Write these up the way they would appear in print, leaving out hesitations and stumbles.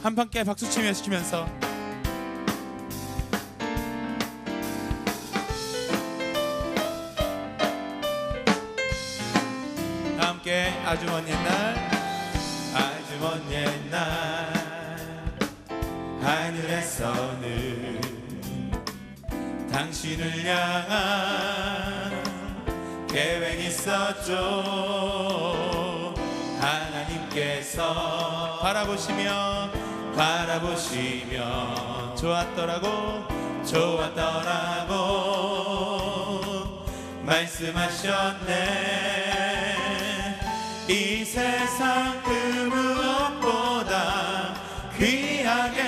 함께 박수치며 시키면서 함께 아주 먼 옛날 아주 먼 옛날 하늘에서는 당신을 향한 계획이 있었죠. 하나님께서 바라보시며 좋았더라고 말씀하셨네. 이 세상 그 무엇보다 귀하게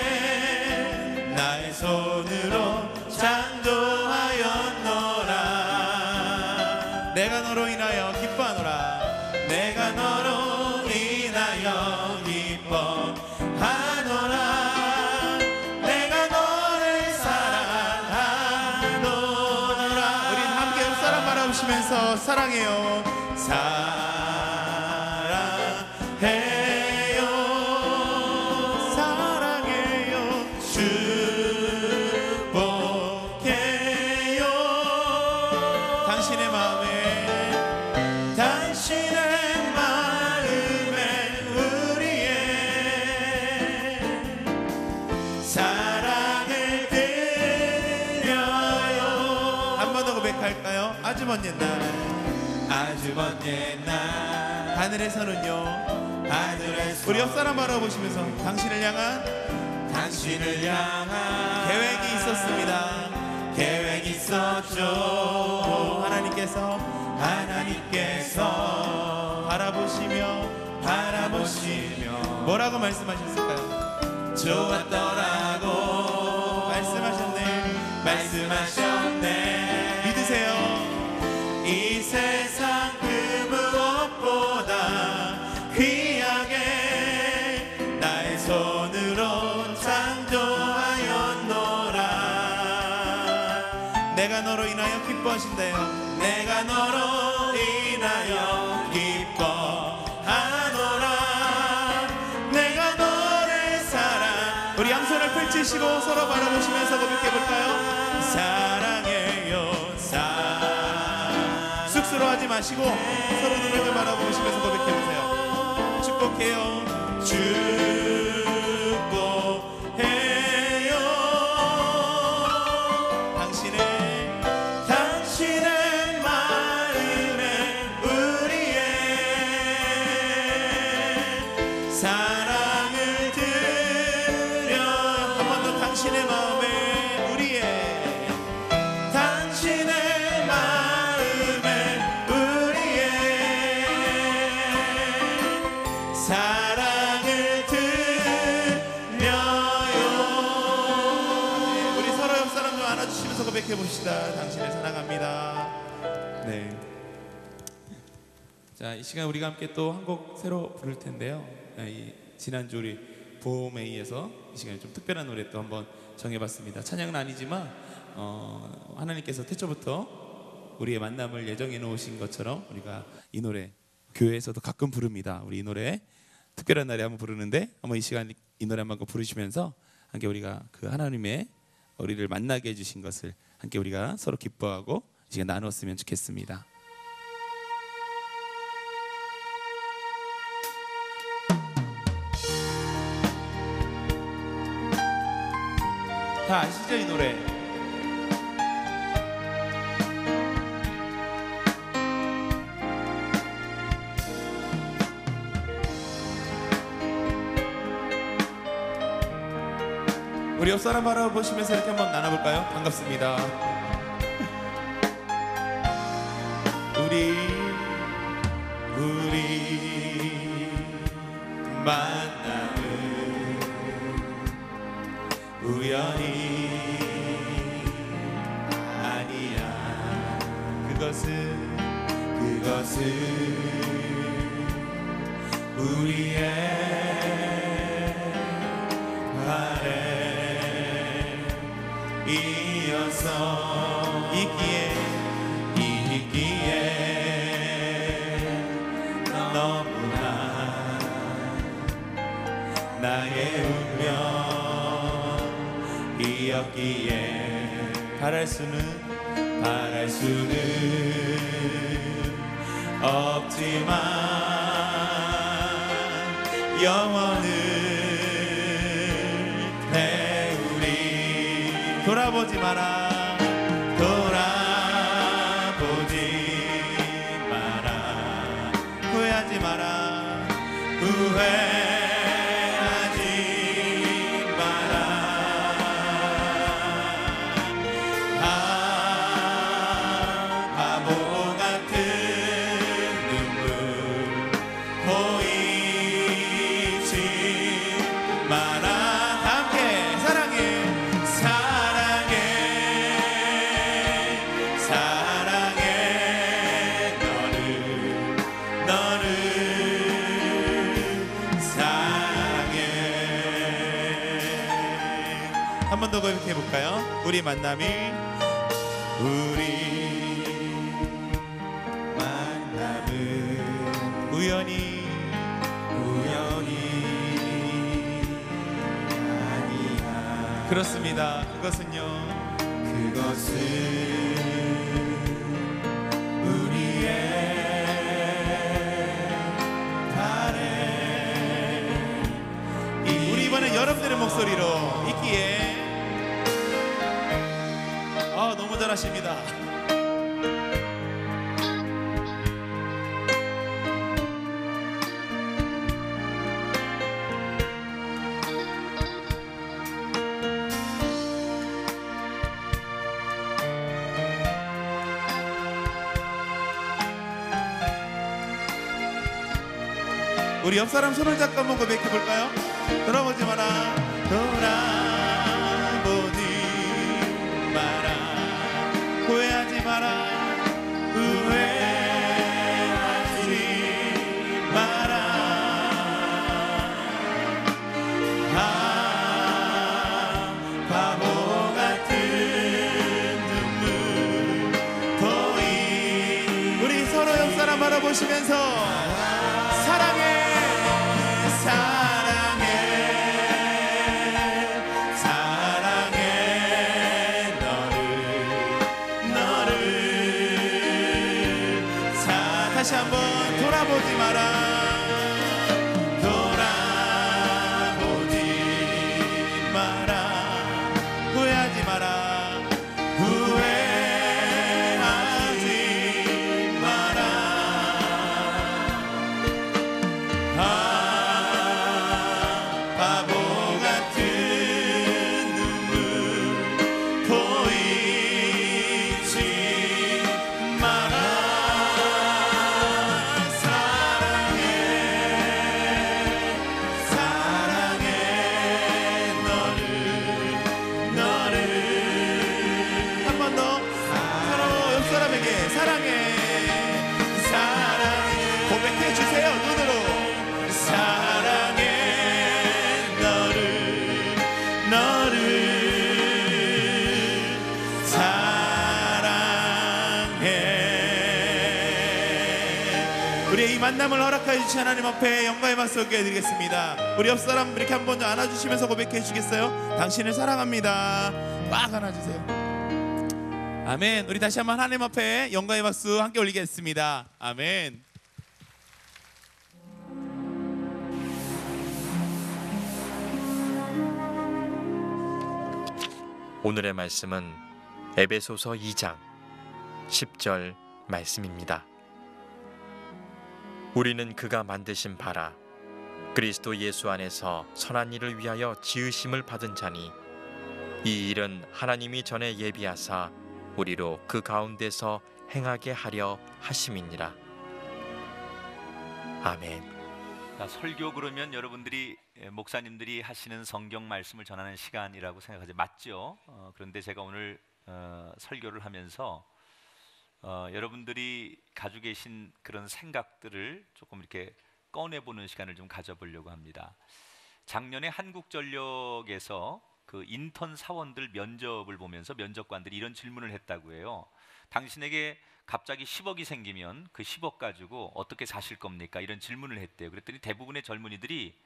나의 손으로 창조하였노라. 내가 너로 인하여 기뻐하노라. 내가 너로 인하여 기뻐하노라. 내가 너를 사랑하노라. 우린 함께 옆사람 바라보시면서 사랑해요. 아주 먼 옛날 아주 먼 옛날 하늘에서는요 우리 옆사람 바라보시면서 당신을 향한 계획이 있었습니다. 계획이 있었죠. 하나님께서 바라보시며 뭐라고 말씀하셨을까요? 좋았더라고 말씀하셨네. 믿으세요. 이 세상 그 무엇보다 귀하게 나의 손으로 창조하였노라. 내가 너로 인하여 기뻐하신대요. 내가 너로 인하여 기뻐하노라. 내가 너를 사랑. 우리 양손을 펼치시고 서로 바라보시면서 고백해볼까요? 사랑해요. 쑥스러워하지 마시고 서로 눈을 바라보시면서 고백해보세요. 축복해요. 축복해요. 당신의 마음에 우리의 사랑을 드려. 한 번 더 당신의 마음에 사랑을 드려요. 우리 서로 옆 사람 좀 안아주시면서 고백해 봅시다. 당신을 사랑합니다. 네. 자, 이 시간 우리가 함께 또 한 곡 새로 부를 텐데요. 이 지난주 우리 보메이에서 이 시간에 좀 특별한 노래 또 한번 정해봤습니다. 찬양은 아니지만 하나님께서 태초부터 우리의 만남을 예정해 놓으신 것처럼 우리가 이 노래 교회에서도 가끔 부릅니다. 우리 이 노래 특별한 날에 한번 부르는데 한번 이 시간 이 노래 한번 부르시면서 함께 우리가 그 하나님의 우리를 만나게 해주신 것을 함께 우리가 서로 기뻐하고 이 시간 나눴으면 좋겠습니다. 다 아시죠 이 노래? 우리 옆사람 바라보시면서 이렇게 한번 나눠볼까요? 반갑습니다. 우리 만남은 우연이 아니야. 그것은 우리의 이어서 있기에 너무나 나의 운명이었기에 바랄 수는 없지만 영원을 태우리. 돌아보지 마라, 후회하지 마라, 후회하지 마라. 바보 같은 눈물 보이지 마라. 함께 사랑해, 사랑해, 사랑해 너를 사랑해. 한 번 더 고백해 볼까요? 우리 만남이 우연이 아니야. 그렇습니다. 그것은 우리의 우리 이번엔 여러분들의 목소리로 있기에 너무 잘하십니다. 우리 옆 사람 손을 잡고 한번 고백해 볼까요? 돌아보지 마라, 돌아보지 마라, 후회하지 마라, 후회하지 마라. 바보 같은 눈물 우리 서로 옆 사람 바라보시면서 사랑해, 사랑해, 사랑해 너를 다시 한번 돌아보지 마라, 돌아보지 마라, 후회하지 마라, 후회하지 마라. 바보 같은 눈물 보이지 마라. 사랑해, 사랑해 너를 한 번 더 서로 옆 사람에게 사랑해, 사랑해 고백해 주세요. 눈으로 사랑해 너를 사랑해. 우리의 이 만남을 허락하여 주신 하나님 앞에 영광의 박수 올려드리겠습니다. 우리 옆 사람 이렇게 한 번 더 안아주시면서 고백해 주시겠어요? 당신을 사랑합니다. 꽉 안아주세요. 아멘. 우리 다시 한번 하나님 앞에 영광의 박수 함께 올리겠습니다. 아멘. 오늘의 말씀은 에베소서 2장 10절 말씀입니다. 우리는 그가 만드신 바라 그리스도 예수 안에서 선한 일을 위하여 지으심을 받은 자니 이 일은 하나님이 전에 예비하사 우리로 그 가운데서 행하게 하려 하심이니라. 아멘. 설교 그러면 여러분들이 목사님들이 하시는 성경 말씀을 전하는 시간이라고 생각하지 맞죠? 그런데 제가 오늘 설교를 하면서 여러분들이 가지고 계신 그런 생각들을 조금 이렇게 꺼내보는 시간을 좀 가져보려고 합니다. 작년에 한국전력에서 그 인턴 사원들 면접을 보면서 면접관들이 이런 질문을 했다고 해요. 당신에게 갑자기 10억이 생기면 그 10억 가지고 어떻게 사실 겁니까? 이런 질문을 했대요. 그랬더니 대부분의 젊은이들이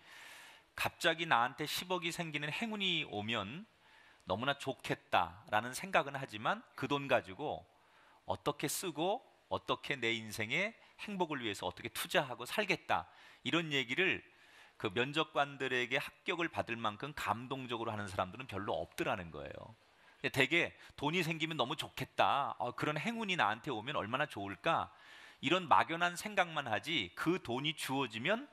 갑자기 나한테 10억이 생기는 행운이 오면 너무나 좋겠다라는 생각은 하지만 그 돈 가지고 어떻게 쓰고 어떻게 내 인생의 행복을 위해서 어떻게 투자하고 살겠다, 이런 얘기를 그 면접관들에게 합격을 받을 만큼 감동적으로 하는 사람들은 별로 없더라는 거예요. 되게 돈이 생기면 너무 좋겠다, 그런 행운이 나한테 오면 얼마나 좋을까, 이런 막연한 생각만 하지 그 돈이 주어지면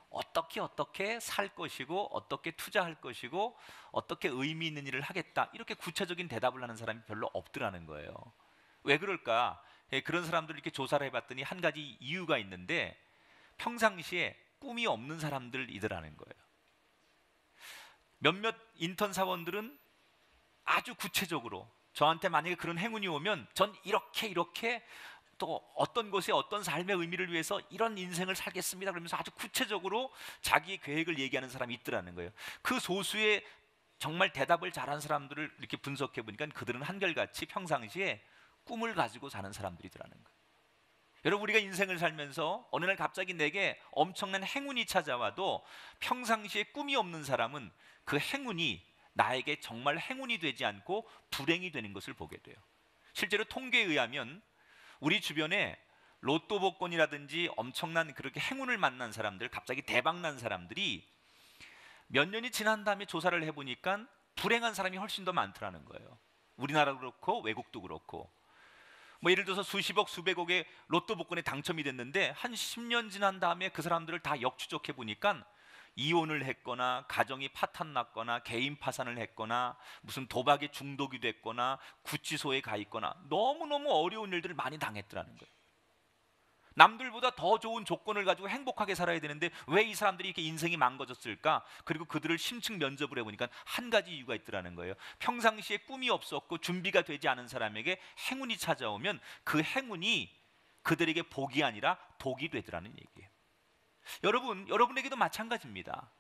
어떻게 살 것이고 어떻게 투자할 것이고 어떻게 의미 있는 일을 하겠다, 이렇게 구체적인 대답을 하는 사람이 별로 없더라는 거예요. 왜 그럴까? 그런 사람들을 이렇게 조사를 해봤더니 한 가지 이유가 있는데, 평상시에 꿈이 없는 사람들이더라는 거예요. 몇몇 인턴 사원들은 아주 구체적으로 저한테 만약에 그런 행운이 오면 전 이렇게 또 어떤 곳에 어떤 삶의 의미를 위해서 이런 인생을 살겠습니다, 그러면서 아주 구체적으로 자기의 계획을 얘기하는 사람이 있더라는 거예요. 그 소수의 정말 대답을 잘한 사람들을 이렇게 분석해 보니까 그들은 한결같이 평상시에 꿈을 가지고 사는 사람들이더라는 거예요. 여러분, 우리가 인생을 살면서 어느 날 갑자기 내게 엄청난 행운이 찾아와도 평상시에 꿈이 없는 사람은 그 행운이 나에게 정말 행운이 되지 않고 불행이 되는 것을 보게 돼요. 실제로 통계에 의하면 우리 주변에 로또 복권이라든지 엄청난 그렇게 행운을 만난 사람들, 갑자기 대박난 사람들이 몇 년이 지난 다음에 조사를 해보니까 불행한 사람이 훨씬 더 많더라는 거예요. 우리나라도 그렇고 외국도 그렇고. 뭐 예를 들어서 수십억 수백억의 로또 복권에 당첨이 됐는데 한 10년 지난 다음에 그 사람들을 다 역추적해 보니까 이혼을 했거나 가정이 파탄났거나 개인 파산을 했거나 무슨 도박에 중독이 됐거나 구치소에 가 있거나 너무너무 어려운 일들을 많이 당했더라는 거예요. 남들보다 더 좋은 조건을 가지고 행복하게 살아야 되는데 왜 이 사람들이 이렇게 인생이 망가졌을까? 그리고 그들을 심층 면접을 해보니까 한 가지 이유가 있더라는 거예요. 평상시에 꿈이 없었고 준비가 되지 않은 사람에게 행운이 찾아오면 그 행운이 그들에게 복이 아니라 독이 되더라는 얘기예요. 여러분에게도 마찬가지입니다.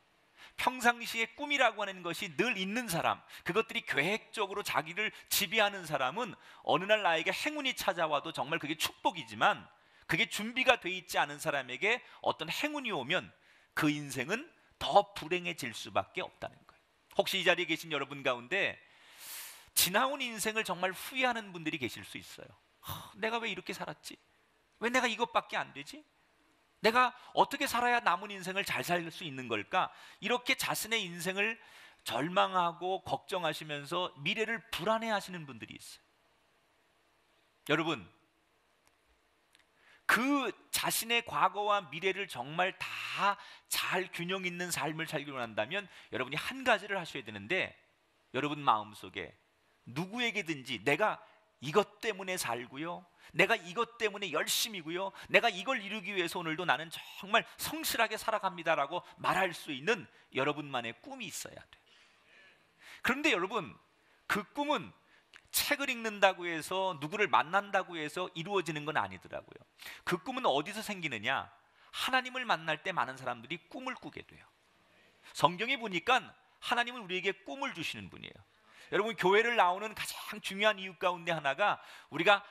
평상시에 꿈이라고 하는 것이 늘 있는 사람, 그것들이 계획적으로 자기를 지배하는 사람은 어느 날 나에게 행운이 찾아와도 정말 그게 축복이지만, 그게 준비가 돼 있지 않은 사람에게 어떤 행운이 오면 그 인생은 더 불행해질 수밖에 없다는 거예요. 혹시 이 자리에 계신 여러분 가운데 지나온 인생을 정말 후회하는 분들이 계실 수 있어요. 내가 왜 이렇게 살았지? 왜 내가 이것밖에 안 되지? 내가 어떻게 살아야 남은 인생을 잘 살 수 있는 걸까? 이렇게 자신의 인생을 절망하고 걱정하시면서 미래를 불안해하시는 분들이 있어요. 여러분, 그 자신의 과거와 미래를 정말 다 잘 균형 있는 삶을 살기 원한다면 여러분이 한 가지를 하셔야 되는데, 여러분 마음속에 누구에게든지 내가 이것 때문에 살고요, 내가 이것 때문에 열심이고요, 내가 이걸 이루기 위해서 오늘도 나는 정말 성실하게 살아갑니다라고 말할 수 있는 여러분만의 꿈이 있어야 돼요. 그런데 여러분, 그 꿈은 책을 읽는다고 해서 누구를 만난다고 해서 이루어지는 건 아니더라고요. 그 꿈은 어디서 생기느냐? 하나님을 만날 때 많은 사람들이 꿈을 꾸게 돼요. 성경에 보니까 하나님은 우리에게 꿈을 주시는 분이에요. 여러분, 교회를 나오는 가장 중요한 이유 가운데 하나가 우리가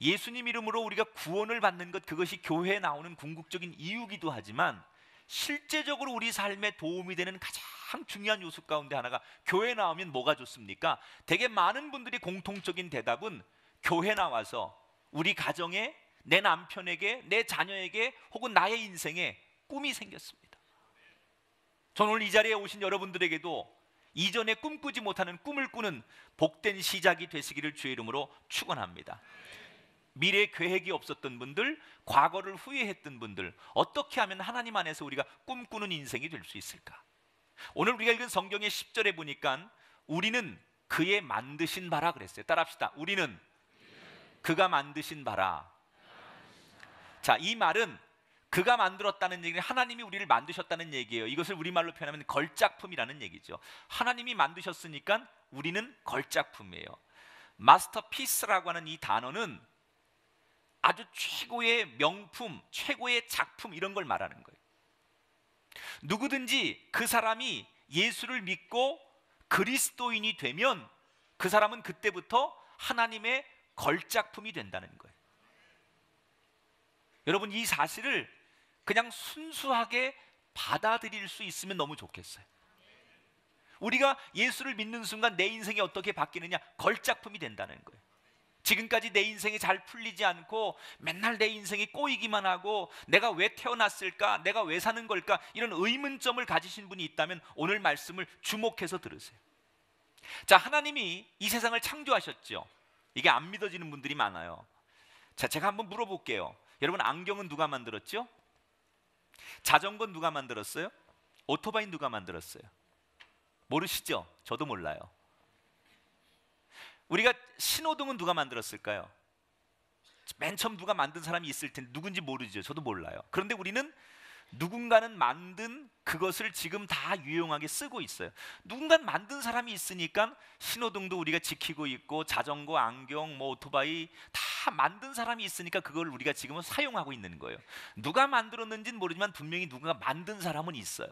예수님 이름으로 우리가 구원을 받는 것, 그것이 교회에 나오는 궁극적인 이유기도 하지만 실제적으로 우리 삶에 도움이 되는 가장 중요한 요소 가운데 하나가, 교회 나오면 뭐가 좋습니까? 되게 많은 분들이 공통적인 대답은 교회 나와서 우리 가정에, 내 남편에게, 내 자녀에게 혹은 나의 인생에 꿈이 생겼습니다. 저는 오늘 이 자리에 오신 여러분들에게도 이전에 꿈꾸지 못하는 꿈을 꾸는 복된 시작이 되시기를 주의 이름으로 축원합니다. 미래 계획이 없었던 분들, 과거를 후회했던 분들, 어떻게 하면 하나님 안에서 우리가 꿈꾸는 인생이 될 수 있을까? 오늘 우리가 읽은 성경의 10절에 보니까 우리는 그의 만드신 바라 그랬어요. 따라합시다. 우리는 그가 만드신 바라. 자, 이 말은 그가 만들었다는 얘기는 하나님이 우리를 만드셨다는 얘기예요. 이것을 우리말로 표현하면 걸작품이라는 얘기죠. 하나님이 만드셨으니까 우리는 걸작품이에요. 마스터피스라고 하는 이 단어는 아주 최고의 명품, 최고의 작품, 이런 걸 말하는 거예요. 누구든지 그 사람이 예수를 믿고 그리스도인이 되면 그 사람은 그때부터 하나님의 걸작품이 된다는 거예요. 여러분, 이 사실을 그냥 순수하게 받아들일 수 있으면 너무 좋겠어요. 우리가 예수를 믿는 순간 내 인생이 어떻게 바뀌느냐? 걸작품이 된다는 거예요. 지금까지 내 인생이 잘 풀리지 않고 맨날 내 인생이 꼬이기만 하고 내가 왜 태어났을까? 내가 왜 사는 걸까? 이런 의문점을 가지신 분이 있다면 오늘 말씀을 주목해서 들으세요. 자, 하나님이 이 세상을 창조하셨죠. 이게 안 믿어지는 분들이 많아요. 자, 제가 한번 물어볼게요. 여러분, 안경은 누가 만들었죠? 자전거는 누가 만들었어요? 오토바이는 누가 만들었어요? 모르시죠? 저도 몰라요. 우리가 신호등은 누가 만들었을까요? 맨 처음 누가 만든 사람이 있을 텐데 누군지 모르죠. 저도 몰라요. 그런데 우리는 누군가는 만든 그것을 지금 다 유용하게 쓰고 있어요. 누군가는 만든 사람이 있으니까 신호등도 우리가 지키고 있고 자전거, 안경, 뭐 오토바이 다 만든 사람이 있으니까 그걸 우리가 지금은 사용하고 있는 거예요. 누가 만들었는지는 모르지만 분명히 누군가 만든 사람은 있어요.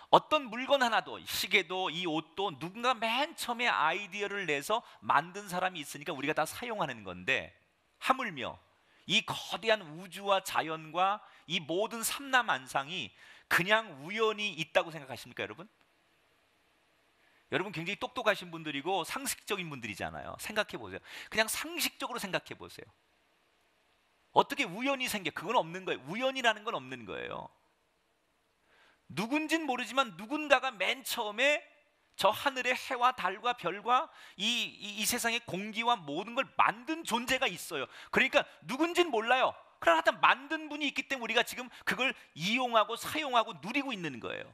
어떤 물건 하나도, 시계도 이 옷도 누군가 맨 처음에 아이디어를 내서 만든 사람이 있으니까 우리가 다 사용하는 건데, 하물며 이 거대한 우주와 자연과 이 모든 삼라만상이 그냥 우연히 있다고 생각하십니까, 여러분? 여러분 굉장히 똑똑하신 분들이고 상식적인 분들이잖아요. 생각해 보세요. 그냥 상식적으로 생각해 보세요. 어떻게 우연이 생겨? 그건 없는 거예요. 우연이라는 건 없는 거예요. 누군진 모르지만 누군가가 맨 처음에 저 하늘의 해와 달과 별과 이 세상의 공기와 모든 걸 만든 존재가 있어요. 그러니까 누군진 몰라요. 그러나 하여튼 만든 분이 있기 때문에 우리가 지금 그걸 이용하고 사용하고 누리고 있는 거예요.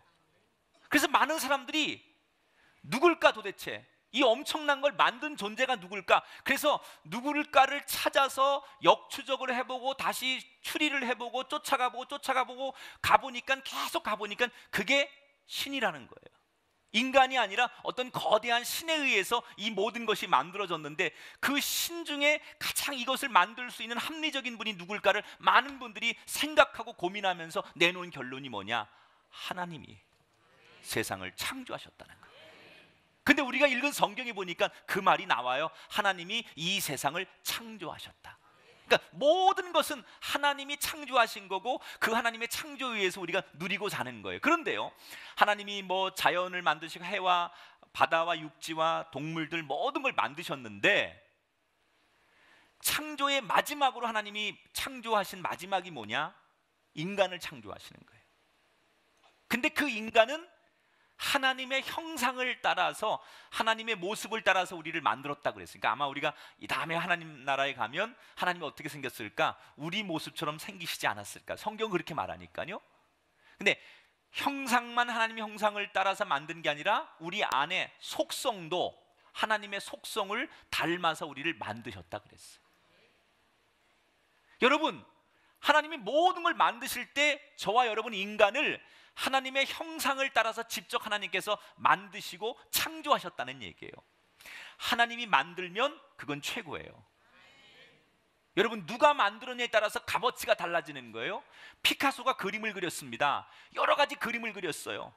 그래서 많은 사람들이 누굴까 도대체? 이 엄청난 걸 만든 존재가 누굴까? 그래서 누굴까를 찾아서 역추적을 해보고 다시 추리를 해보고 쫓아가보고 가보니까 계속 가보니까 그게 신이라는 거예요. 인간이 아니라 어떤 거대한 신에 의해서 이 모든 것이 만들어졌는데 그 신 중에 가장 이것을 만들 수 있는 합리적인 분이 누굴까를 많은 분들이 생각하고 고민하면서 내놓은 결론이 뭐냐? 하나님이 세상을 창조하셨다는 거예요. 근데 우리가 읽은 성경에 보니까 그 말이 나와요. 하나님이 이 세상을 창조하셨다. 그러니까 모든 것은 하나님이 창조하신 거고 그 하나님의 창조에 의해서 우리가 누리고 사는 거예요. 그런데요, 하나님이 뭐 자연을 만드시고 해와 바다와 육지와 동물들 모든 걸 만드셨는데 창조의 마지막으로 하나님이 창조하신 마지막이 뭐냐? 인간을 창조하시는 거예요. 근데 그 인간은 하나님의 형상을 따라서 하나님의 모습을 따라서 우리를 만들었다 그랬으니까 아마 우리가 이 다음에 하나님 나라에 가면 하나님이 어떻게 생겼을까? 우리 모습처럼 생기시지 않았을까? 성경은 그렇게 말하니까요. 근데 형상만 하나님의 형상을 따라서 만든 게 아니라 우리 안에 속성도 하나님의 속성을 닮아서 우리를 만드셨다 그랬어요. 여러분, 하나님이 모든 걸 만드실 때 저와 여러분 인간을 하나님의 형상을 따라서 직접 하나님께서 만드시고 창조하셨다는 얘기예요. 하나님이 만들면 그건 최고예요. 여러분, 누가 만들었냐에 따라서 값어치가 달라지는 거예요. 피카소가 그림을 그렸습니다. 여러 가지 그림을 그렸어요.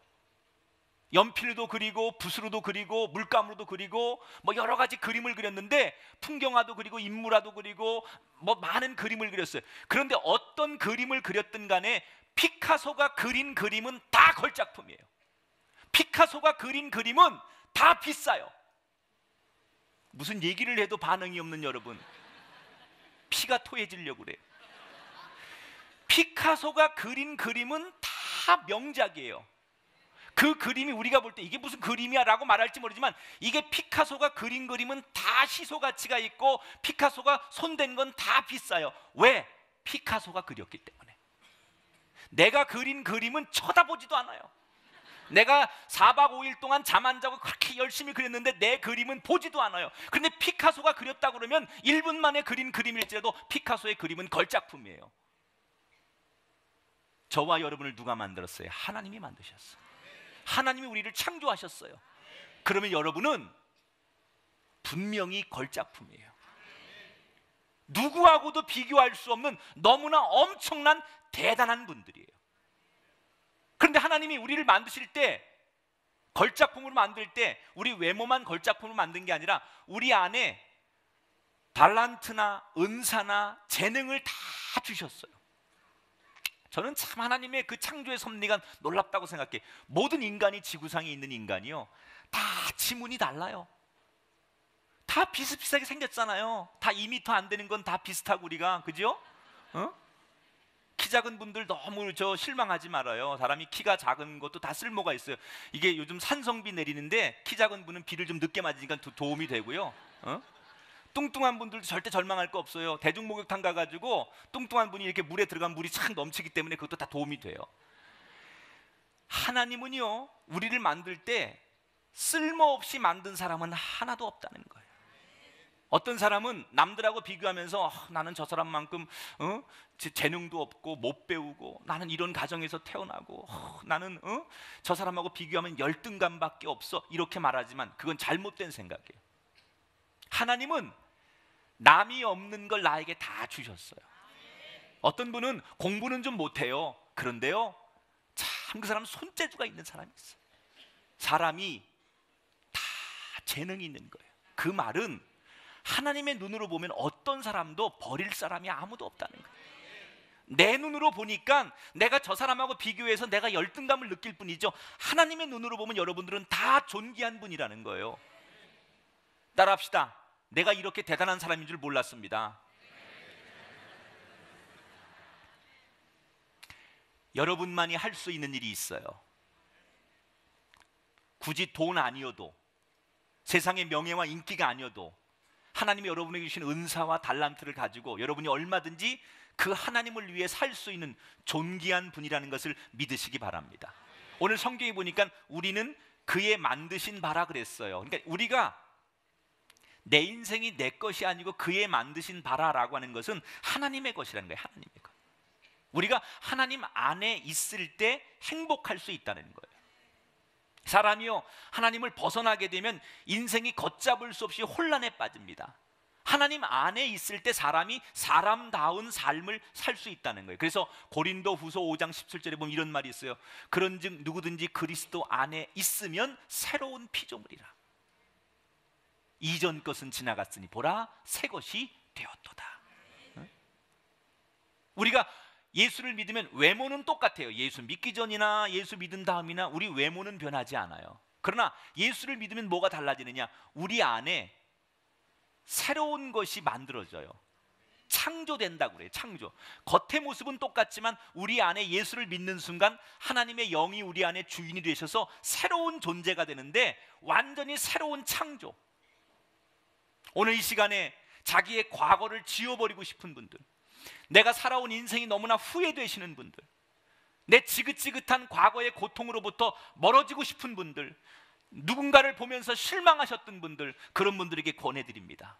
연필로 그리고 붓으로도 그리고 물감으로도 그리고 뭐 여러 가지 그림을 그렸는데 풍경화도 그리고 인물화도 그리고 뭐 많은 그림을 그렸어요. 그런데 어떤 그림을 그렸든 간에 피카소가 그린 그림은 다 걸작품이에요. 피카소가 그린 그림은 다 비싸요. 무슨 얘기를 해도 반응이 없는 여러분, 피가 토해지려고 그래요. 피카소가 그린 그림은 다 명작이에요. 그 그림이 우리가 볼 때 이게 무슨 그림이야 라고 말할지 모르지만 이게 피카소가 그린 그림은 다 시소 가치가 있고 피카소가 손댄 건 다 비싸요. 왜? 피카소가 그렸기 때문에. 내가 그린 그림은 쳐다보지도 않아요. 내가 4박 5일 동안 잠 안 자고 그렇게 열심히 그렸는데 내 그림은 보지도 않아요. 그런데 피카소가 그렸다 그러면 1분 만에 그린 그림일지라도 피카소의 그림은 걸작품이에요. 저와 여러분을 누가 만들었어요? 하나님이 만드셨어요. 하나님이 우리를 창조하셨어요. 그러면 여러분은 분명히 걸작품이에요. 누구하고도 비교할 수 없는 너무나 엄청난 대단한 분들이에요. 그런데 하나님이 우리를 만드실 때, 걸작품으로 만들 때 우리 외모만 걸작품으로 만든 게 아니라 우리 안에 달란트나 은사나 재능을 다 주셨어요. 저는 참 하나님의 그 창조의 섭리가 놀랍다고 생각해. 모든 인간이, 지구상에 있는 인간이요, 다 지문이 달라요. 다 비슷비슷하게 생겼잖아요. 다 2m 안 되는 건 다 비슷하고 우리가, 그죠? 키 작은 분들 너무 실망하지 말아요. 사람이 키가 작은 것도 다 쓸모가 있어요. 이게 요즘 산성비 내리는데 키 작은 분은 비를 좀 늦게 맞으니까 도움이 되고요. 뚱뚱한 분들도 절대 절망할 거 없어요. 대중목욕탕 가가지고 뚱뚱한 분이 이렇게 물에 들어가면 물이 착 넘치기 때문에 그것도 다 도움이 돼요. 하나님은요, 우리를 만들 때 쓸모없이 만든 사람은 하나도 없다는 거예요. 어떤 사람은 남들하고 비교하면서 나는 저 사람만큼 재능도 없고 못 배우고, 나는 이런 가정에서 태어나고, 나는 저 사람하고 비교하면 열등감밖에 없어, 이렇게 말하지만 그건 잘못된 생각이에요. 하나님은 남이 없는 걸 나에게 다 주셨어요. 어떤 분은 공부는 좀 못해요. 그런데요, 참 그 사람은 손재주가 있는 사람이 있어요. 사람이 다 재능이 있는 거예요. 그 말은 하나님의 눈으로 보면 어떤 사람도 버릴 사람이 아무도 없다는 거예요. 내 눈으로 보니까 내가 저 사람하고 비교해서 내가 열등감을 느낄 뿐이죠, 하나님의 눈으로 보면 여러분들은 다 존귀한 분이라는 거예요. 따라합시다. 내가 이렇게 대단한 사람인 줄 몰랐습니다. 여러분만이 할 수 있는 일이 있어요. 굳이 돈 아니어도, 세상의 명예와 인기가 아니어도, 하나님이 여러분에게 주신 은사와 달란트를 가지고 여러분이 얼마든지 그 하나님을 위해 살 수 있는 존귀한 분이라는 것을 믿으시기 바랍니다. 오늘 성경에 보니까 우리는 그의 만드신 바라 그랬어요. 그러니까 우리가, 내 인생이 내 것이 아니고 그의 만드신 바라라고 하는 것은 하나님의 것이라는 거예요. 하나님의 것. 우리가 하나님 안에 있을 때 행복할 수 있다는 거예요. 사람이요, 하나님을 벗어나게 되면 인생이 걷잡을 수 없이 혼란에 빠집니다. 하나님 안에 있을 때 사람이 사람다운 삶을 살 수 있다는 거예요. 그래서 고린도후서 5장 17절에 보면 이런 말이 있어요. 그런즉 누구든지 그리스도 안에 있으면 새로운 피조물이라. 이전 것은 지나갔으니 보라 새 것이 되었도다. 우리가 예수를 믿으면 외모는 똑같아요. 예수 믿기 전이나 예수 믿은 다음이나 우리 외모는 변하지 않아요. 그러나 예수를 믿으면 뭐가 달라지느냐? 우리 안에 새로운 것이 만들어져요. 창조된다고 그래요. 창조. 겉의 모습은 똑같지만 우리 안에 예수를 믿는 순간 하나님의 영이 우리 안에 주인이 되셔서 새로운 존재가 되는데, 완전히 새로운 창조. 오늘 이 시간에 자기의 과거를 지워버리고 싶은 분들, 내가 살아온 인생이 너무나 후회되시는 분들, 내 지긋지긋한 과거의 고통으로부터 멀어지고 싶은 분들, 누군가를 보면서 실망하셨던 분들, 그런 분들에게 권해드립니다.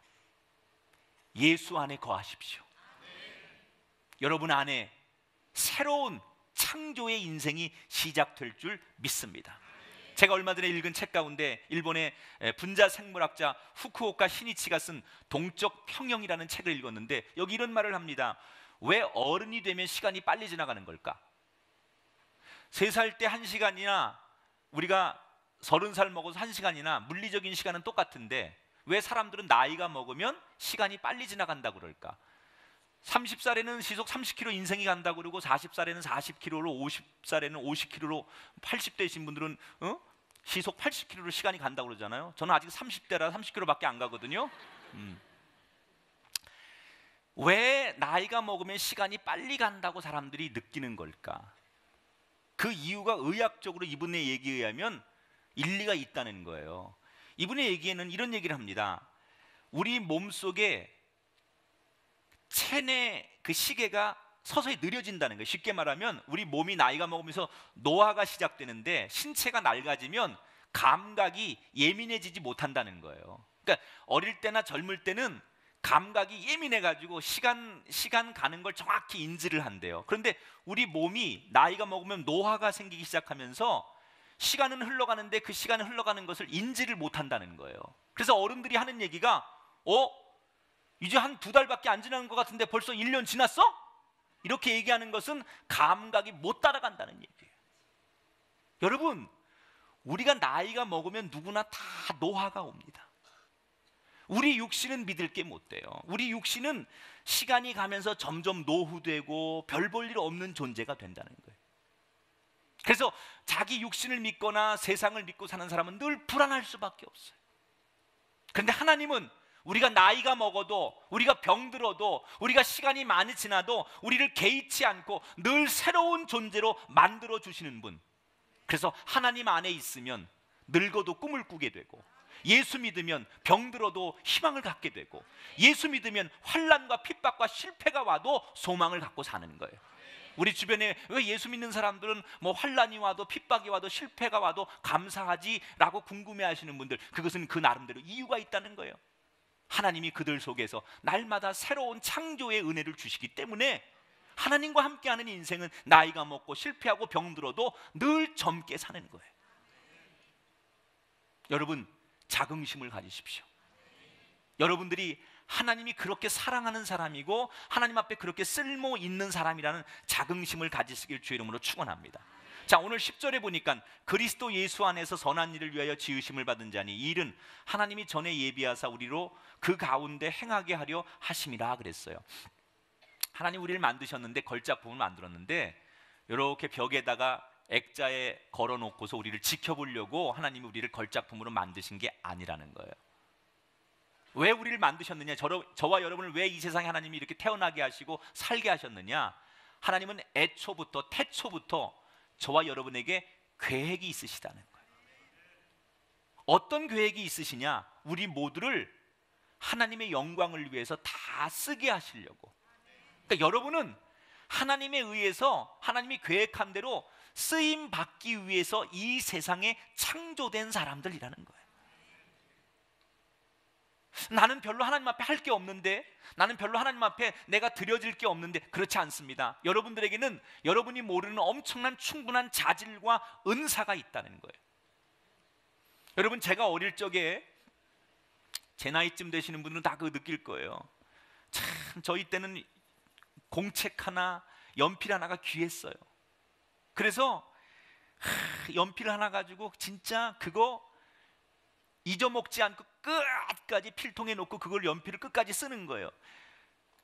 예수 안에 거하십시오. 여러분 안에 새로운 창조의 인생이 시작될 줄 믿습니다. 제가 얼마 전에 읽은 책 가운데 일본의 분자 생물학자 후쿠오카 시니치가 쓴 동적 평형이라는 책을 읽었는데, 여기 이런 말을 합니다. 왜 어른이 되면 시간이 빨리 지나가는 걸까? 3살 때 1시간이나 우리가 30살 먹어서 1시간이나 물리적인 시간은 똑같은데 왜 사람들은 나이가 먹으면 시간이 빨리 지나간다고 그럴까? 30살에는 시속 30km 인생이 간다고 그러고, 40살에는 40km로, 50살에는 50km로, 80대이신 분들은 시속 80km로 시간이 간다고 그러잖아요. 저는 아직 30대라 30km밖에 안 가거든요. 왜 나이가 먹으면 시간이 빨리 간다고 사람들이 느끼는 걸까? 그 이유가 의학적으로 이분의 얘기에 의하면 일리가 있다는 거예요. 이분의 얘기에는 이런 얘기를 합니다. 우리 몸속에 체내 그 시계가 서서히 느려진다는 거예요. 쉽게 말하면 우리 몸이 나이가 먹으면서 노화가 시작되는데, 신체가 낡아지면 감각이 예민해지지 못한다는 거예요. 그러니까 어릴 때나 젊을 때는 감각이 예민해가지고 시간 가는 걸 정확히 인지를 한대요. 그런데 우리 몸이 나이가 먹으면 노화가 생기기 시작하면서 시간은 흘러가는데 그 시간이 흘러가는 것을 인지를 못한다는 거예요. 그래서 어른들이 하는 얘기가 이제 한 2달밖에 안 지난 것 같은데 벌써 1년 지났어? 이렇게 얘기하는 것은 감각이 못 따라간다는 얘기예요. 여러분, 우리가 나이가 먹으면 누구나 다 노화가 옵니다. 우리 육신은 믿을 게 못 돼요. 우리 육신은 시간이 가면서 점점 노후되고 별 볼 일 없는 존재가 된다는 거예요. 그래서 자기 육신을 믿거나 세상을 믿고 사는 사람은 늘 불안할 수밖에 없어요. 그런데 하나님은 우리가 나이가 먹어도, 우리가 병들어도, 우리가 시간이 많이 지나도 우리를 개의치 않고 늘 새로운 존재로 만들어 주시는 분. 그래서 하나님 안에 있으면 늙어도 꿈을 꾸게 되고, 예수 믿으면 병들어도 희망을 갖게 되고, 예수 믿으면 환난과 핍박과 실패가 와도 소망을 갖고 사는 거예요. 우리 주변에 왜 예수 믿는 사람들은 뭐 환난이 와도 핍박이 와도 실패가 와도 감사하지라고 궁금해하시는 분들, 그것은 그 나름대로 이유가 있다는 거예요. 하나님이 그들 속에서 날마다 새로운 창조의 은혜를 주시기 때문에 하나님과 함께하는 인생은 나이가 먹고 실패하고 병들어도 늘 젊게 사는 거예요. 여러분, 자긍심을 가지십시오. 여러분들이 하나님이 그렇게 사랑하는 사람이고 하나님 앞에 그렇게 쓸모 있는 사람이라는 자긍심을 가지시길 주의 이름으로 축원합니다. 자, 오늘 10절에 보니까 그리스도 예수 안에서 선한 일을 위하여 지으심을 받은 자니 이 일은 하나님이 전에 예비하사 우리로 그 가운데 행하게 하려 하심이라 그랬어요. 하나님 우리를 만드셨는데, 걸작품을 만들었는데 이렇게 벽에다가 액자에 걸어놓고서 우리를 지켜보려고 하나님이 우리를 걸작품으로 만드신 게 아니라는 거예요. 왜 우리를 만드셨느냐? 저와 여러분을 왜 이 세상에 하나님이 이렇게 태어나게 하시고 살게 하셨느냐? 하나님은 애초부터, 태초부터 저와 여러분에게 계획이 있으시다는 거예요. 어떤 계획이 있으시냐? 우리 모두를 하나님의 영광을 위해서 다 쓰게 하시려고. 그러니까 여러분은 하나님에 의해서, 하나님이 계획한 대로 쓰임 받기 위해서 이 세상에 창조된 사람들이라는 거예요. 나는 별로 하나님 앞에 할 게 없는데, 나는 별로 하나님 앞에 내가 드려질 게 없는데, 그렇지 않습니다. 여러분들에게는 여러분이 모르는 엄청난 충분한 자질과 은사가 있다는 거예요. 여러분, 제가 어릴 적에, 제 나이쯤 되시는 분들은 다 그거 느낄 거예요. 참 저희 때는 공책 하나, 연필 하나가 귀했어요. 그래서 연필 하나 가지고 진짜 그거 잊어먹지 않고 끝까지 필통에 놓고 그걸 연필을 끝까지 쓰는 거예요.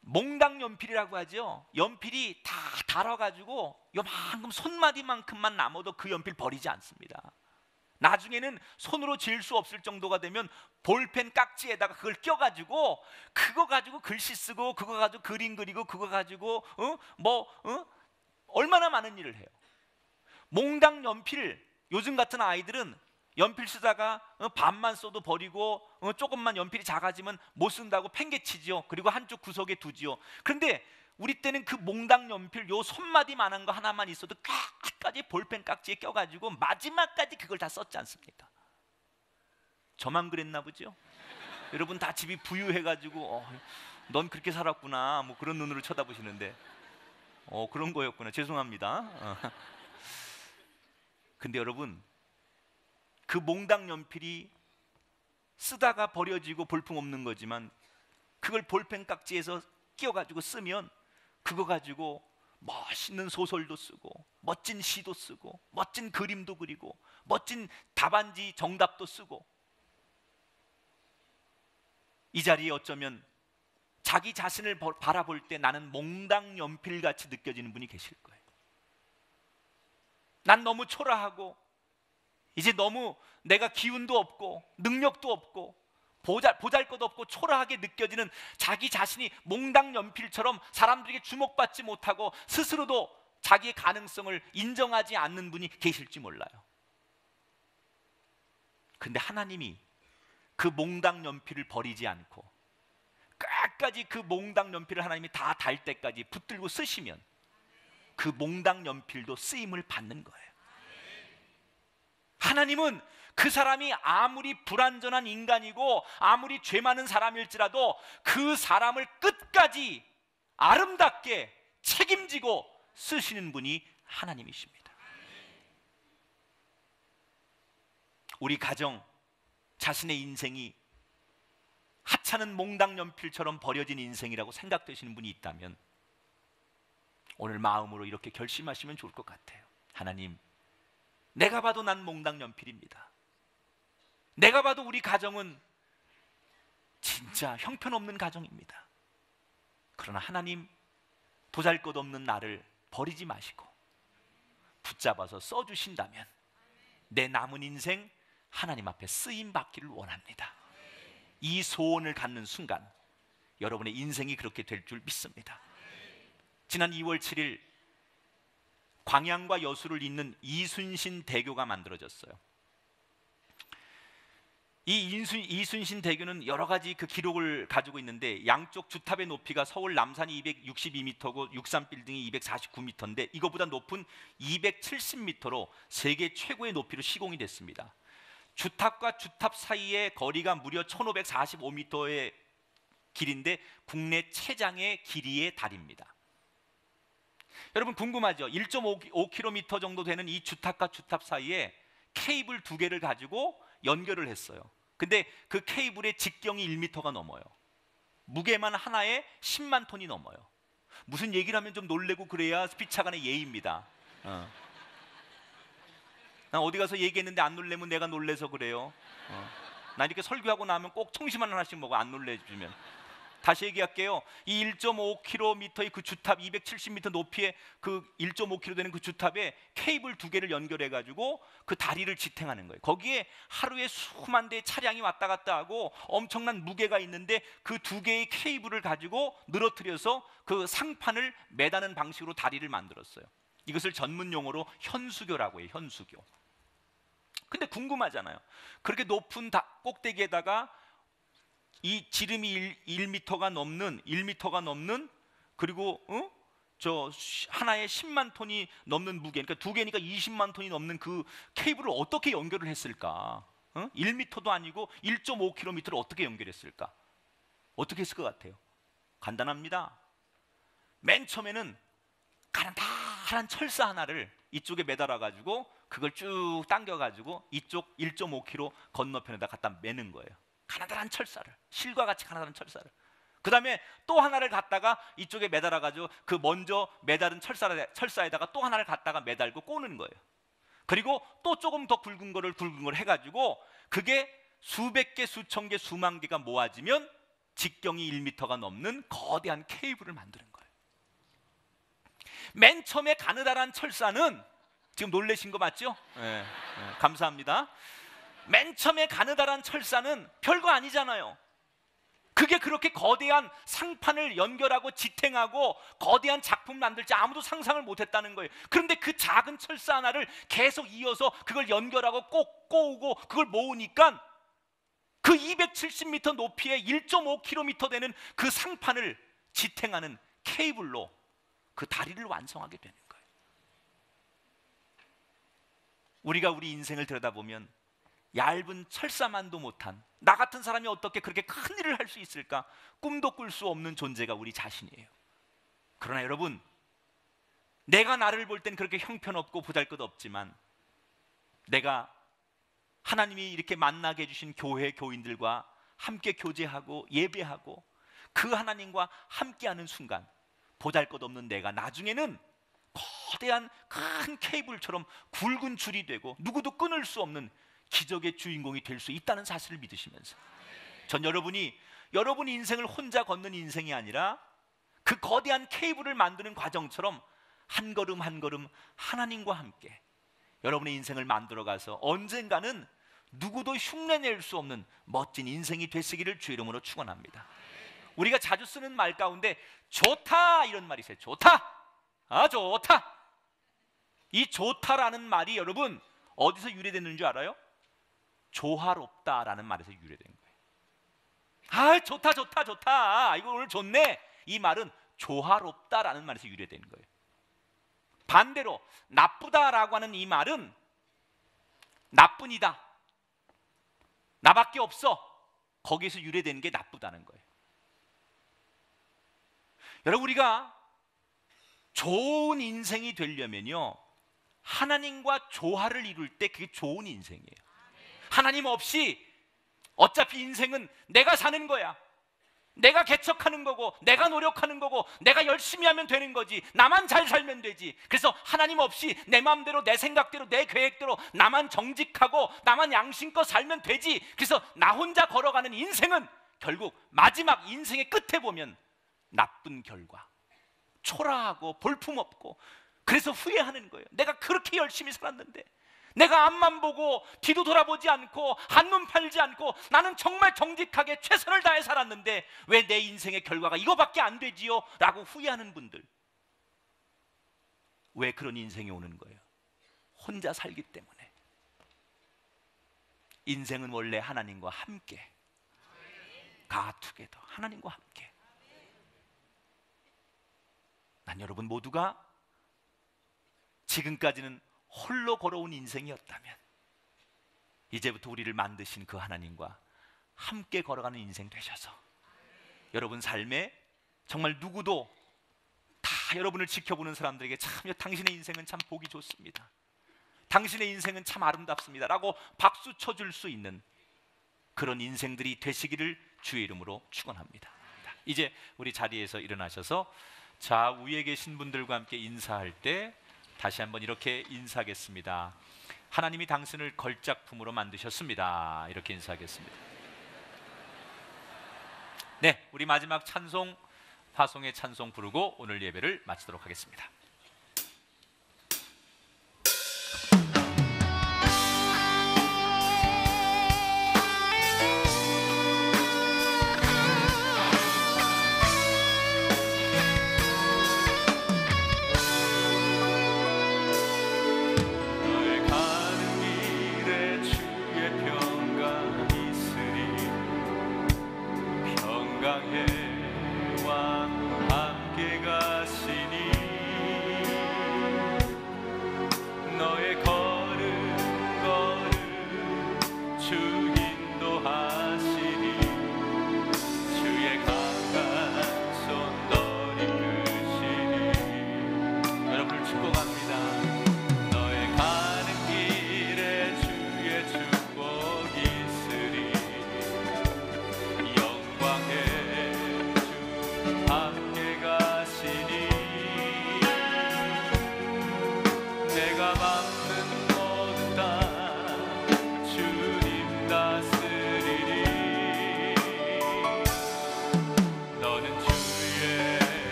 몽당 연필이라고 하죠. 연필이 다 닳아가지고 요만큼 손마디만큼만 남아도 그 연필 버리지 않습니다. 나중에는 손으로 쥘 수 없을 정도가 되면 볼펜 깍지에다가 그걸 껴가지고 그거 가지고 글씨 쓰고, 그거 가지고 그림 그리고, 그거 가지고 얼마나 많은 일을 해요. 몽당 연필, 요즘 같은 아이들은 연필 쓰다가 반만 써도 버리고 조금만 연필이 작아지면 못 쓴다고 팽개치지요. 그리고 한쪽 구석에 두지요. 그런데 우리 때는 그 몽당 연필 요 손마디만한 거 하나만 있어도 끝까지 볼펜 깍지에 껴가지고 마지막까지 그걸 다 썼지 않습니까? 저만 그랬나 보죠? 여러분 다 집이 부유해가지고 넌 그렇게 살았구나 뭐 그런 눈으로 쳐다보시는데 그런 거였구나, 죄송합니다. 근데 여러분, 그 몽당 연필이 쓰다가 버려지고 볼품없는 거지만 그걸 볼펜 깍지에서 끼워가지고 쓰면 그거 가지고 멋있는 소설도 쓰고, 멋진 시도 쓰고, 멋진 그림도 그리고, 멋진 답안지 정답도 쓰고, 이 자리에 어쩌면 자기 자신을 바라볼 때 나는 몽당 연필같이 느껴지는 분이 계실 거예요. 난 너무 초라하고 이제 너무 내가 기운도 없고 능력도 없고 보잘것 없고 초라하게 느껴지는 자기 자신이 몽당 연필처럼 사람들에게 주목받지 못하고 스스로도 자기의 가능성을 인정하지 않는 분이 계실지 몰라요. 근데 하나님이 그 몽당 연필을 버리지 않고 끝까지 그 몽당 연필을 하나님이 다 달 때까지 붙들고 쓰시면 그 몽당 연필도 쓰임을 받는 거예요. 하나님은 그 사람이 아무리 불완전한 인간이고 아무리 죄 많은 사람일지라도 그 사람을 끝까지 아름답게 책임지고 쓰시는 분이 하나님이십니다. 우리 가정, 자신의 인생이 하찮은 몽당 연필처럼 버려진 인생이라고 생각되시는 분이 있다면 오늘 마음으로 이렇게 결심하시면 좋을 것 같아요. 하나님, 내가 봐도 난 몽당 연필입니다. 내가 봐도 우리 가정은 진짜 형편없는 가정입니다. 그러나 하나님, 보잘것없는 나를 버리지 마시고 붙잡아서 써주신다면 내 남은 인생 하나님 앞에 쓰임 받기를 원합니다. 이 소원을 갖는 순간 여러분의 인생이 그렇게 될 줄 믿습니다. 지난 2월 7일 광양과 여수를 잇는 이순신 대교가 만들어졌어요. 이 이순신 대교는 여러 가지 그 기록을 가지고 있는데, 양쪽 주탑의 높이가 서울 남산이 262m고 63빌딩이 249m인데 이거보다 높은 270m로 세계 최고의 높이로 시공이 됐습니다. 주탑과 주탑 사이의 거리가 무려 1545m의 길인데 국내 최장의 길이의 달입니다. 여러분 궁금하죠? 1.5km 정도 되는 이 주탑과 주탑 사이에 케이블 2개를 가지고 연결을 했어요. 근데 그 케이블의 직경이 1m가 넘어요. 무게만 하나에 10만 톤이 넘어요. 무슨 얘기를 하면 좀 놀래고 그래야 스피차간의 예의입니다. 난 어디 가서 얘기했는데 안 놀래면 내가 놀래서 그래요. 나 이렇게 설교하고 나면 꼭 청심환 하나씩 먹어, 안 놀래주면. 다시 얘기할게요. 이 1.5km의 그 주탑, 270m 높이의 그 1.5km 되는 그 주탑에 케이블 2개를 연결해 가지고 그 다리를 지탱하는 거예요. 거기에 하루에 수만 대의 차량이 왔다 갔다 하고 엄청난 무게가 있는데 그 2개의 케이블을 가지고 늘어뜨려서 그 상판을 매다는 방식으로 다리를 만들었어요. 이것을 전문 용어로 현수교라고 해요. 현수교. 근데 궁금하잖아요. 그렇게 높은 꼭대기에다가 이 지름이 1m가 넘는 그리고 저 하나에 10만 톤이 넘는 무게, 그러니까 2개니까 20만 톤이 넘는 그 케이블을 어떻게 연결을 했을까? 1m도 아니고 1.5km를 어떻게 연결했을까? 어떻게 했을 것 같아요? 간단합니다. 맨 처음에는 가난한 철사 하나를 이쪽에 매달아 가지고 그걸 쭉 당겨 가지고 이쪽 1.5km 건너편에다 갖다 매는 거예요. 가나다란 철사를, 실과 같이 가나다란 철사를. 그 다음에 또 하나를 갖다가 이쪽에 매달아 가지고 그 먼저 매달은 철사에다가 또 하나를 갖다가 매달고 꼬는 거예요. 그리고 또 조금 더 굵은 걸 해가지고 그게 수백 개, 수천 개, 수만 개가 모아지면 직경이 1m가 넘는 거대한 케이블을 만드는 거예요. 맨 처음에 가느다란 철사는, 지금 놀라신 거 맞죠? 네, 감사합니다. 맨 처음에 가느다란 철사는 별거 아니잖아요. 그게 그렇게 거대한 상판을 연결하고 지탱하고 거대한 작품을 만들지 아무도 상상을 못했다는 거예요. 그런데 그 작은 철사 하나를 계속 이어서 그걸 연결하고 꼭 꼬우고 그걸 모으니까 그 270m 높이의 1.5km 되는 그 상판을 지탱하는 케이블로 그 다리를 완성하게 되는 거예요. 우리가 우리 인생을 들여다보면 얇은 철사만도 못한 나 같은 사람이 어떻게 그렇게 큰 일을 할 수 있을까? 꿈도 꿀 수 없는 존재가 우리 자신이에요. 그러나 여러분, 내가 나를 볼 땐 그렇게 형편없고 보잘것없지만 내가 하나님이 이렇게 만나게 해주신 교회 교인들과 함께 교제하고 예배하고 그 하나님과 함께하는 순간 보잘것없는 내가 나중에는 거대한 큰 케이블처럼 굵은 줄이 되고 누구도 끊을 수 없는 기적의 주인공이 될 수 있다는 사실을 믿으시면서 전 여러분 인생을 혼자 걷는 인생이 아니라 그 거대한 케이블을 만드는 과정처럼 한 걸음 한 걸음 하나님과 함께 여러분의 인생을 만들어가서 언젠가는 누구도 흉내낼 수 없는 멋진 인생이 되시기를 주의 이름으로 축원합니다. 우리가 자주 쓰는 말 가운데 좋다 이런 말이 있어요. 좋다, 좋다. 이 좋다라는 말이 여러분 어디서 유래됐는 줄 알아요? 조화롭다라는 말에서 유래된 거예요. 좋다 좋다 좋다, 이거 오늘 좋네. 이 말은 조화롭다라는 말에서 유래된 거예요. 반대로 나쁘다라고 하는 이 말은 나뿐이다, 나밖에 없어, 거기에서 유래되는 게 나쁘다는 거예요. 여러분, 우리가 좋은 인생이 되려면요 하나님과 조화를 이룰 때 그게 좋은 인생이에요. 하나님 없이 어차피 인생은 내가 사는 거야, 내가 개척하는 거고 내가 노력하는 거고 내가 열심히 하면 되는 거지, 나만 잘 살면 되지. 그래서 하나님 없이 내 마음대로 내 생각대로 내 계획대로 나만 정직하고 나만 양심껏 살면 되지. 그래서 나 혼자 걸어가는 인생은 결국 마지막 인생의 끝에 보면 나쁜 결과, 초라하고 볼품없고, 그래서 후회하는 거예요. 내가 그렇게 열심히 살았는데, 내가 앞만 보고 뒤도 돌아보지 않고 한눈 팔지 않고 나는 정말 정직하게 최선을 다해 살았는데 왜 내 인생의 결과가 이거밖에 안 되지요? 라고 후회하는 분들, 왜 그런 인생이 오는 거예요? 혼자 살기 때문에. 인생은 원래 하나님과 함께, 가투게더, 하나님과 함께. 난 여러분 모두가 지금까지는 홀로 걸어온 인생이었다면 이제부터 우리를 만드신 그 하나님과 함께 걸어가는 인생 되셔서 여러분 삶에 정말 누구도 다 여러분을 지켜보는 사람들에게 참 당신의 인생은 참 보기 좋습니다, 당신의 인생은 참 아름답습니다 라고 박수 쳐줄 수 있는 그런 인생들이 되시기를 주의 이름으로 축원합니다. 이제 우리 자리에서 일어나셔서 자 위에 계신 분들과 함께 인사할 때 다시 한번 이렇게 인사하겠습니다. 하나님이 당신을 걸작품으로 만드셨습니다. 이렇게 인사하겠습니다. 네, 우리 마지막 찬송, 화송의 찬송 부르고 오늘 예배를 마치도록 하겠습니다.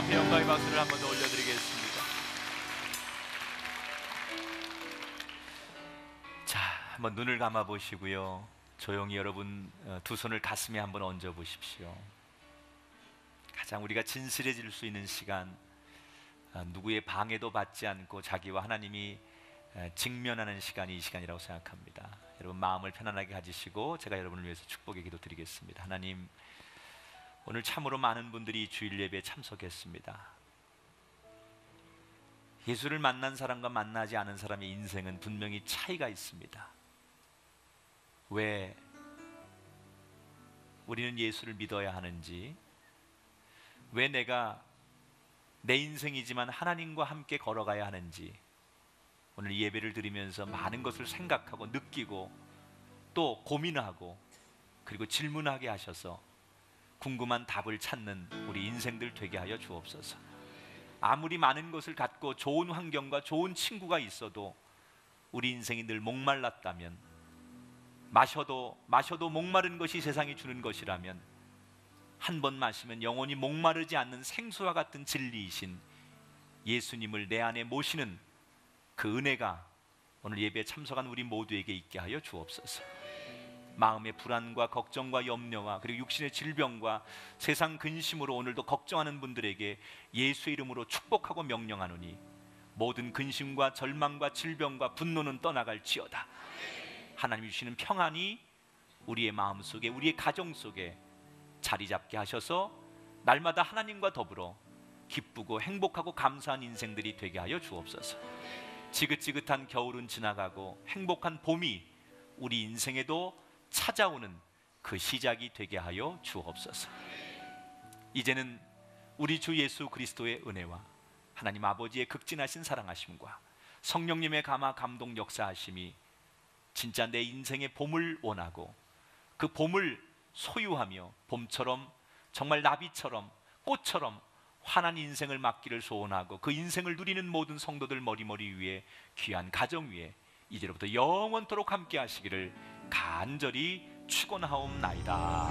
영광의 박수를 한 번 더 올려드리겠습니다. 자, 한번 눈을 감아 보시고요. 조용히 여러분 두 손을 가슴에 한번 얹어 보십시오. 가장 우리가 진실해질 수 있는 시간, 누구의 방해도 받지 않고 자기와 하나님이 직면하는 시간이 이 시간이라고 생각합니다. 여러분 마음을 편안하게 가지시고 제가 여러분을 위해서 축복의 기도 드리겠습니다. 하나님, 오늘 참으로 많은 분들이 주일 예배에 참석했습니다. 예수를 만난 사람과 만나지 않은 사람의 인생은 분명히 차이가 있습니다. 왜 우리는 예수를 믿어야 하는지, 왜 내가 내 인생이지만 하나님과 함께 걸어가야 하는지 오늘 예배를 드리면서 많은 것을 생각하고 느끼고 또 고민하고 그리고 질문하게 하셔서 궁금한 답을 찾는 우리 인생들 되게 하여 주옵소서. 아무리 많은 것을 갖고 좋은 환경과 좋은 친구가 있어도 우리 인생이 늘 목말랐다면 마셔도 목마른 것이 세상이 주는 것이라면 한 번 마시면 영원히 목마르지 않는 생수와 같은 진리이신 예수님을 내 안에 모시는 그 은혜가 오늘 예배에 참석한 우리 모두에게 있게 하여 주옵소서. 마음의 불안과 걱정과 염려와 그리고 육신의 질병과 세상 근심으로 오늘도 걱정하는 분들에게 예수의 이름으로 축복하고 명령하노니 모든 근심과 절망과 질병과 분노는 떠나갈지어다. 하나님 주시는 평안이 우리의 마음속에, 우리의 가정 속에 자리 잡게 하셔서 날마다 하나님과 더불어 기쁘고 행복하고 감사한 인생들이 되게 하여 주옵소서. 지긋지긋한 겨울은 지나가고 행복한 봄이 우리 인생에도 찾아오는 그 시작이 되게 하여 주옵소서. 이제는 우리 주 예수 그리스도의 은혜와 하나님 아버지의 극진하신 사랑하심과 성령님의 감화 감동 역사하심이 진짜 내 인생의 봄을 원하고 그 봄을 소유하며 봄처럼 정말 나비처럼 꽃처럼 환한 인생을 맞기를 소원하고 그 인생을 누리는 모든 성도들 머리머리 위에 귀한 가정 위에 이제로부터 영원토록 함께 하시기를 간절히 축원하옵나이다.